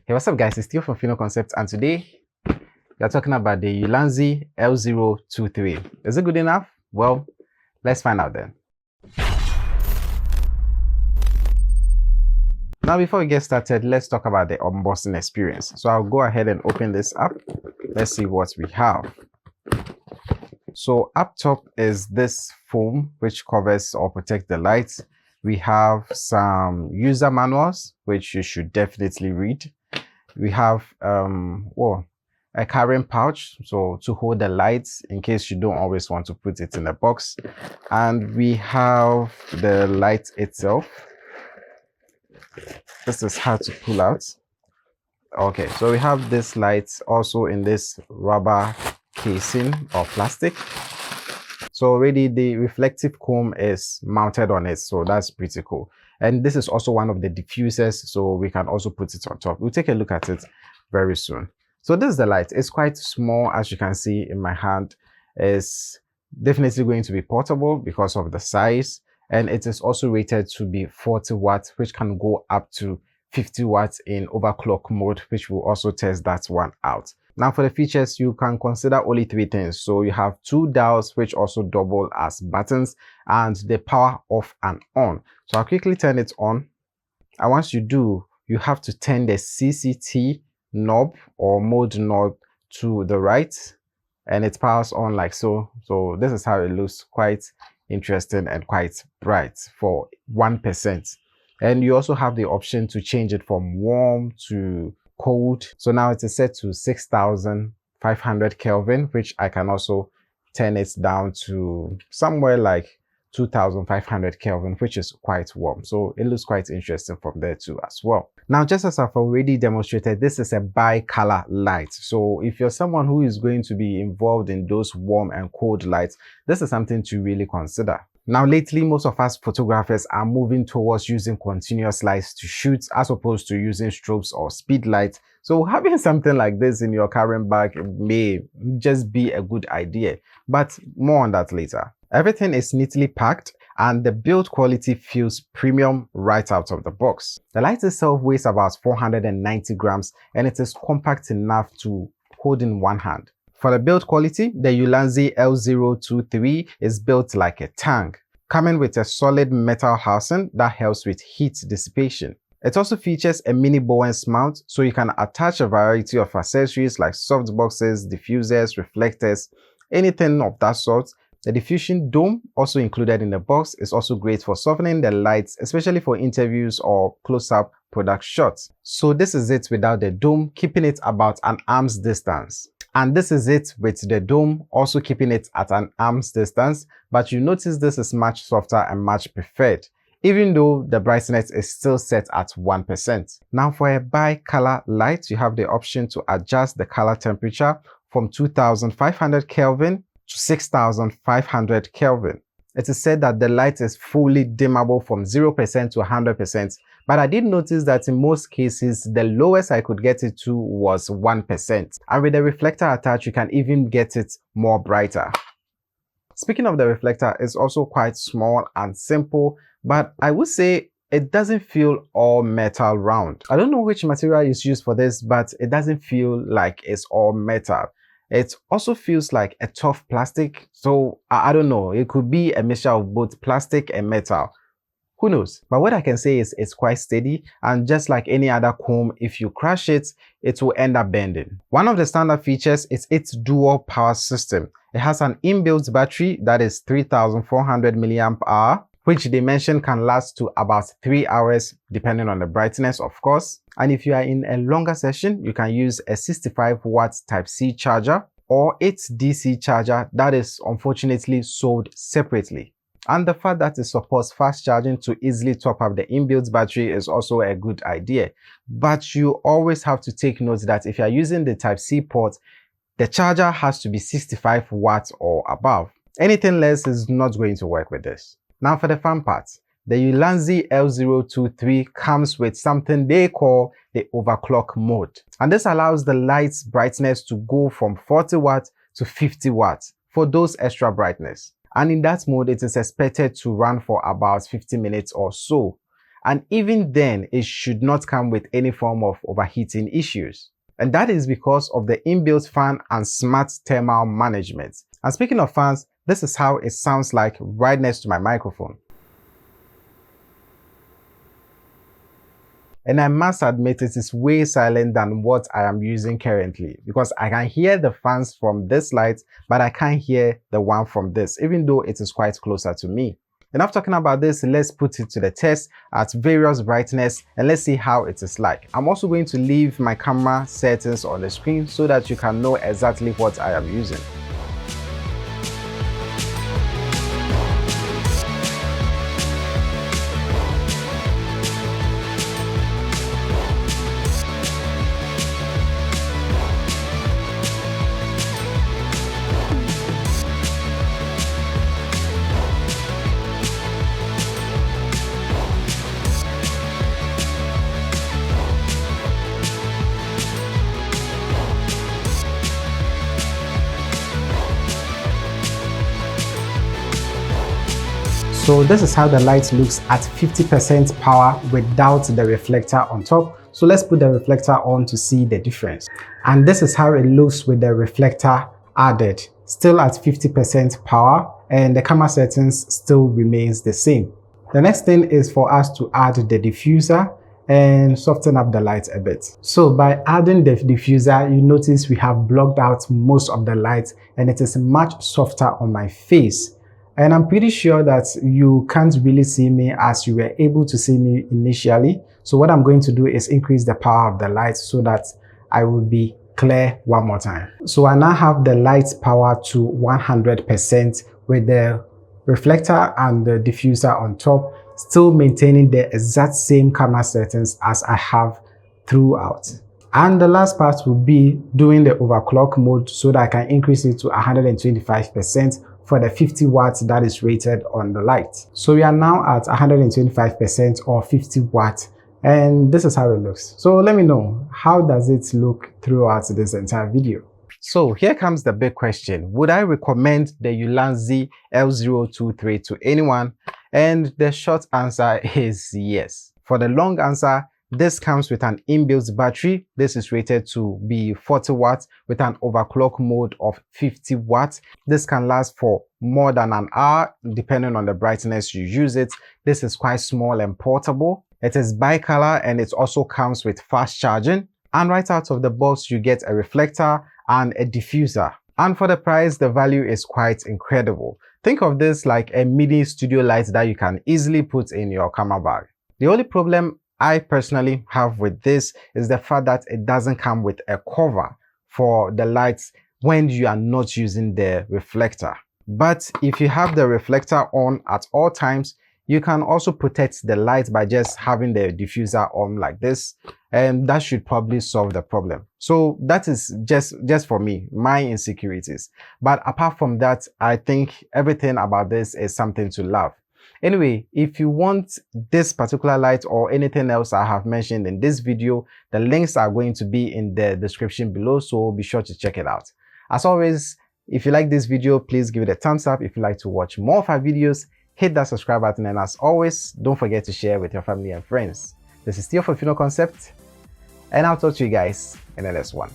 Hey, what's up guys, it's Theo from Fino Concept, and today we are talking about the ULANZI L023. Is it good enough? Well, let's find out then. Now before we get started, let's talk about the unboxing experience. So I'll go ahead and open this up. Let's see what we have. So up top is this foam which covers or protects the lights. We have some user manuals which you should definitely read. We have a carrying pouch, so to hold the lights in case you don't always want to put it in a box. And we have the light itself. This is hard to pull out. Okay, so we have this light also in this rubber casing or plastic. So already the reflective comb is mounted on it, so that's pretty cool. And this is also one of the diffusers, so we can also put it on top. We'll take a look at it very soon. So this is the light. It's quite small, as you can see in my hand. It's definitely going to be portable because of the size, and it is also rated to be 40 watts, which can go up to 50 watts in overclock mode, which will also test that one out. Now for the features, you can consider only 3 things. So you have 2 dials which also double as buttons, and the power off and on. So I'll quickly turn it on, and once you do, you have to turn the CCT knob or mode knob to the right, and it powers on like so. So this is how it looks, quite interesting and quite bright for 1%. And you also have the option to change it from warm to cold. So now it is set to 6,500 Kelvin, which I can also turn it down to somewhere like 2,500 Kelvin, which is quite warm. So it looks quite interesting from there too as well. Now, just as I've already demonstrated, this is a bi-color light. So if you're someone who is going to be involved in those warm and cold lights, this is something to really consider. Now, lately, most of us photographers are moving towards using continuous lights to shoot as opposed to using strobes or speed lights. So having something like this in your carrying bag may just be a good idea, but more on that later. Everything is neatly packed and the build quality feels premium right out of the box. The light itself weighs about 490 grams and it is compact enough to hold in one hand. For the build quality, the ULANZI L023 is built like a tank, coming with a solid metal housing that helps with heat dissipation. It also features a Mini Bowens mount, so you can attach a variety of accessories like soft boxes, diffusers, reflectors, anything of that sort. The diffusion dome, also included in the box, is also great for softening the lights, especially for interviews or close-up product shots. So this is it without the dome, keeping it about an arm's distance. And this is it with the dome, also keeping it at an arm's distance, but you notice this is much softer and much preferred, even though the brightness is still set at 1%. Now for a bi-color light, you have the option to adjust the color temperature from 2,500 Kelvin to 6,500 Kelvin. It is said that the light is fully dimmable from 0% to 100%, but I did notice that in most cases, the lowest I could get it to was 1%. And with the reflector attached, you can even get it more brighter. Speaking of the reflector, it's also quite small and simple, but I would say it doesn't feel all metal round. I don't know which material is used for this, but it doesn't feel like it's all metal. It also feels like a tough plastic, so I don't know, it could be a mixture of both plastic and metal. Who knows? But what I can say is it's quite steady, and just like any other comb, if you crush it, it will end up bending. One of the standard features is its dual power system. It has an inbuilt battery that is 3,400 mAh, which they mention can last to about 3 hours depending on the brightness, of course. And if you are in a longer session, you can use a 65 watts Type-C charger or its DC charger that is unfortunately sold separately. And the fact that it supports fast charging to easily top up the inbuilt battery is also a good idea. But you always have to take note that if you are using the Type-C port, the charger has to be 65 watts or above. Anything less is not going to work with this. Now for the fun part, the ULANZI L023 comes with something they call the overclock mode. And this allows the light's brightness to go from 40 watts to 50 watts for those extra brightness. And in that mode, it is expected to run for about 50 minutes or so. and even then it should not come with any form of overheating issues. And that is because of the inbuilt fan and smart thermal management. And speaking of fans, this is how it sounds like right next to my microphone. And I must admit it is way silent than what I am using currently, because I can hear the fans from this light, but I can't hear the one from this, even though it is quite closer to me. Enough talking about this, let's put it to the test at various brightness and let's see how it is like. I'm also going to leave my camera settings on the screen so that you can know exactly what I am using. So this is how the light looks at 50% power without the reflector on top. So let's put the reflector on to see the difference. And this is how it looks with the reflector added, still at 50% power, and the camera settings still remains the same. The next thing is for us to add the diffuser and soften up the light a bit. So by adding the diffuser, you notice we have blocked out most of the light and it is much softer on my face. And I'm pretty sure that you can't really see me as you were able to see me initially. So what I'm going to do is increase the power of the light so that I will be clear one more time. So I now have the light power to 100% with the reflector and the diffuser on top, still maintaining the exact same camera settings as I have throughout. And the last part will be doing the overclock mode so that I can increase it to 125% for the 50 watts that is rated on the light. So we are now at 125% or 50 watts, and this is how it looks. So let me know, how does it look throughout this entire video? So here comes the big question. Would I recommend the ULANZI L023 to anyone? And the short answer is yes. For the long answer, this comes with an inbuilt battery. This is rated to be 40 watts with an overclock mode of 50 watts. This can last for more than an hour depending on the brightness you use it. This is quite small and portable. It is bicolor and it also comes with fast charging. And right out of the box, you get a reflector and a diffuser. And for the price, the value is quite incredible. Think of this like a mini studio light that you can easily put in your camera bag. The only problem I personally have with this is the fact that it doesn't come with a cover for the lights when you are not using the reflector. But if you have the reflector on at all times, you can also protect the light by just having the diffuser on like this, and that should probably solve the problem. So that is just for me, my insecurities. But apart from that, I think everything about this is something to love. Anyway, if you want this particular light or anything else I have mentioned in this video, the links are going to be in the description below, so be sure to check it out. As always, if you like this video, please give it a thumbs up. If you'd like to watch more of our videos, hit that subscribe button, and as always, don't forget to share with your family and friends. This is Theo for Fino Concept, and I'll talk to you guys in the next one.